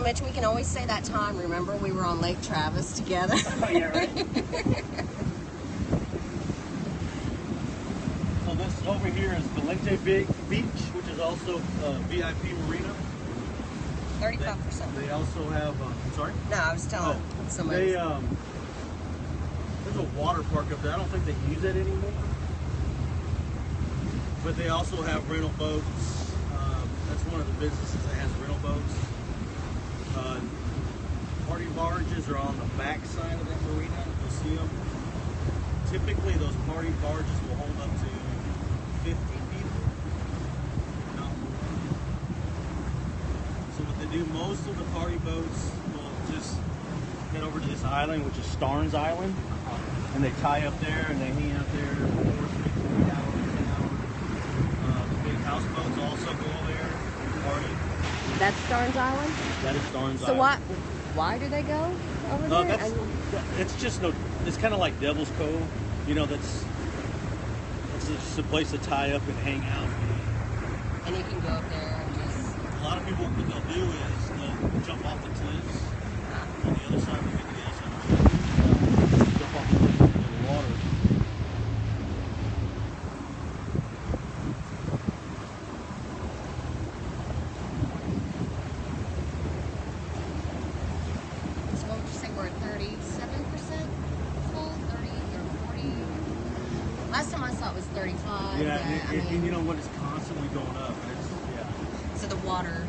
Mitch, we can always say that time. Remember, we were on Lake Travis together. Oh, yeah, right. So this over here is Valente Beach, which is also VIP Marina. 35%. They also have, sorry? No, I was telling somebody. There's a water park up there. I don't think they use it anymore. But they also have rental boats. That's one of the businesses that has rental boats. Party barges are on the back side of that marina. You'll see them. Typically, those party barges will hold up to 50 people. Not more. So what they do, most of the party boats will just head over to this island, which is Starnes Island, and they tie up there and they hang out there 4, 6, 8 hours, 10 hours. The big houseboats also go there and party. That's Starnes Island? That is Starnes So Island. why do they go over there? It's just it's kind of like Devil's Cove, you know. That's just a place to tie up and hang out. And you can go up there and just. A lot of people, what they'll do is they'll jump off the cliffs on the other side of the cliffs, jump off the cliffs into the water. So what would you say we're at 37% full, 30 or 40? Last time I saw it was 35. Yeah, but, and you know what? It's constantly going up. So the water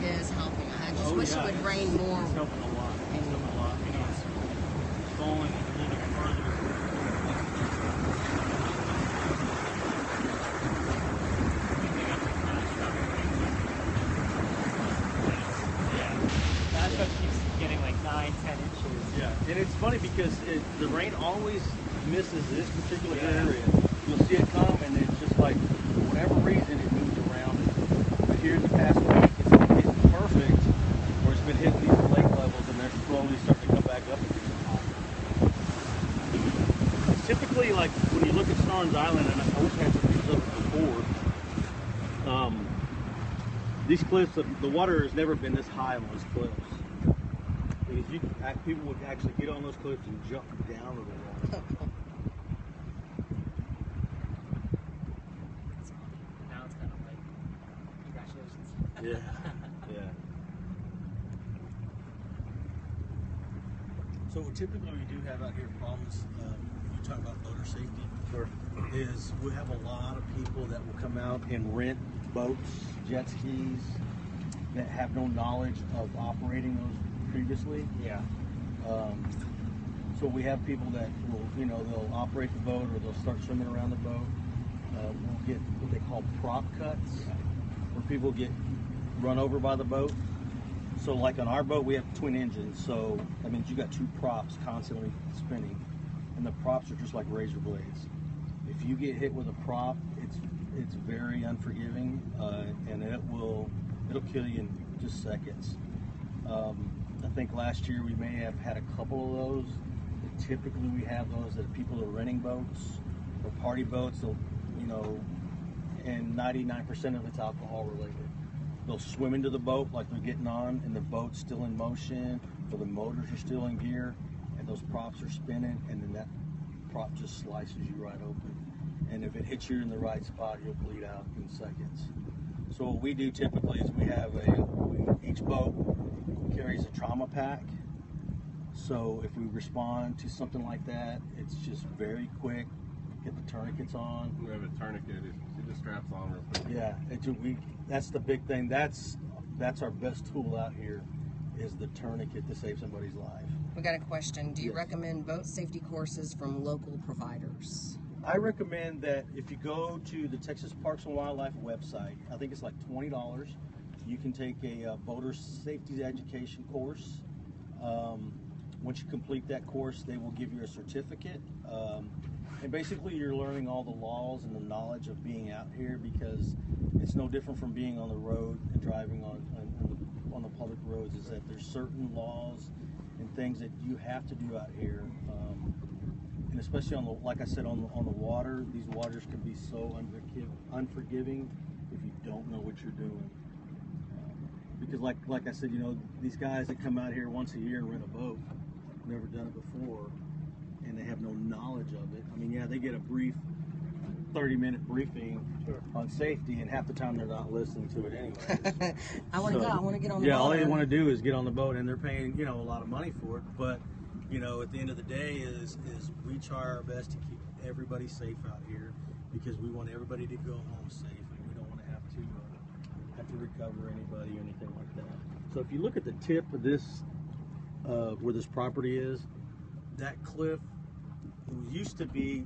is helping. I just wish it would rain more. It's helping a lot. It's helping a lot. You know, it's falling a little bit further. That stuff keeps getting like 9, 10 inches. Yeah, and it's funny because the rain always misses this particular area. You'll see it come, and it's just like, for whatever reason, it moves around it. But here in the past week, it's been hitting perfect, or it's been hitting these lake levels, and they're slowly starting to come back up again. It's typically like when you look at Starnes Island, and I wish I had some pictures of it before. These cliffs, the water has never been this high on those cliffs. Because people would actually get on those cliffs and jump down to the water. Now it's kind of like, congratulations. Yeah. So typically we do have out here problems. You talk about boater safety. Sure. Is we have a lot of people that will come out and rent boats, jet skis, that have no knowledge of operating those previously. Yeah. So we have people that will, they'll operate the boat or they'll start swimming around the boat. We'll get what they call prop cuts, where people get run over by the boat. So like on our boat, we have twin engines. So that means you got 2 props constantly spinning, and the props are just like razor blades. If you get hit with a prop, it's very unforgiving, and it'll kill you in just seconds. I think last year we may have had a couple of those. But typically we have those that people are renting boats or party boats. And 99% of it's alcohol related. They'll swim into the boat like they're getting on, and the boat's still in motion, or the motors are still in gear, and those props are spinning, and then that prop just slices you right open. And if it hits you in the right spot, you'll bleed out in seconds. So what we do typically is we have each boat carries a trauma pack. So if we respond to something like that, it's just very quick. Get the tourniquets on. We have a tourniquet. See the straps on real quick. Yeah, that's the big thing. That's our best tool out here, is the tourniquet to save somebody's life. We got a question. Do you Yes. recommend boat safety courses from local providers? I recommend that if you go to the Texas Parks and Wildlife website, I think it's like $20. You can take a boater safety education course. Once you complete that course, they will give you a certificate. And basically you're learning all the laws and the knowledge of being out here, because it's no different from being on the road and driving on the public roads, is that there's certain laws and things that you have to do out here. And especially like I said, on the water, these waters can be so unforgiving if you don't know what you're doing. because like I said, you know, these guys that come out here once a year and rent a boat, never done it before, and they have no knowledge of it. I mean, yeah, they get a brief 30-minute briefing on safety, and half the time they're not listening to it anyway. I want to go. I want to get on the Yeah, all water. they want to do is get on the boat, and they're paying, you know, a lot of money for it. But, you know, at the end of the day is we try our best to keep everybody safe out here, because we want everybody to go home safe, and we don't want to have to recover anybody or anything like that. So if you look at the tip of this, where this property is, that cliff used to be,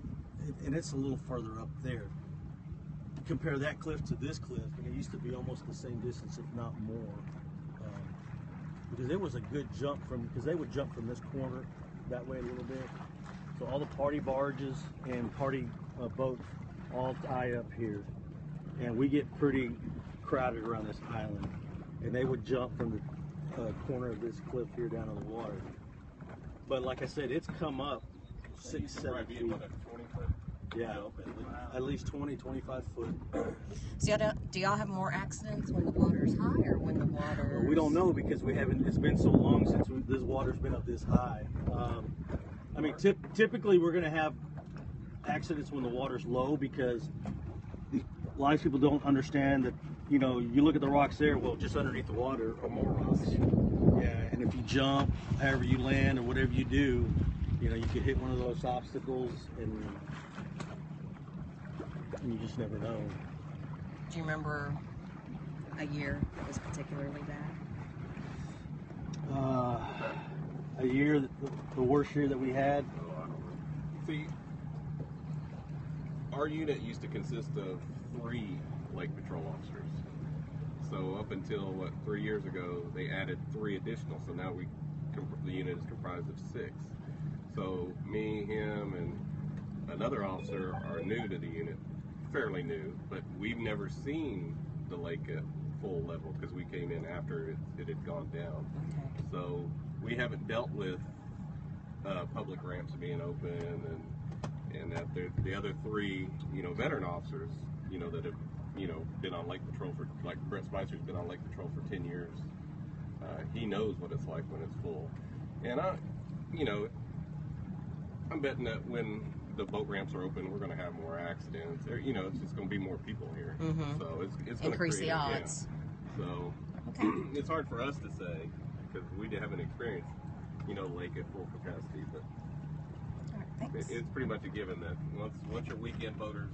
and it's a little further up there. Compare that cliff to this cliff, and it used to be almost the same distance, if not more. Because it was a good jump because they would jump from this corner that way a little bit. So all the party barges and party boats all tie up here. And we get pretty crowded around this island. And they would jump from the corner of this cliff here down to the water. But like I said, it's come up 6-7 feet. Yeah, at least 20, 25 foot. So do y'all have more accidents when the water's high or when the water? Well, we don't know, because we haven't. It's been so long since this water's been up this high. I mean, typically we're going to have accidents when the water's low, because a lot of people don't understand that. You know, you look at the rocks there. Well, just underneath the water are more rocks. Yeah, and if you jump, however you land, or whatever you do, you know, you could hit one of those obstacles, and you just never know. Do you remember a year that was particularly bad? A year, the worst year that we had. See, our unit used to consist of 3 Lake Patrol officers. So up until 3 years ago, they added 3 additional. So now the unit is comprised of 6. So me, him, and another officer are new to the unit, fairly new, but we've never seen the lake at full level, because we came in after it had gone down. Okay. So we haven't dealt with public ramps being open, and that the other 3, you know, veteran officers, you know, that have, you know, been on Lake Patrol for, like Brett Spicer's been on Lake Patrol for 10 years. He knows what it's like when it's full. And I'm betting that when the boat ramps are open, we're going to have more accidents. You know, it's just going to be more people here. Mm-hmm. So it's going to Increase the odds. Yeah. So Okay. it's hard for us to say, because we haven't experienced, you know, lake at full capacity. But All right, thanks. it's pretty much a given that once your weekend boaters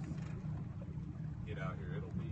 get out here, it'll be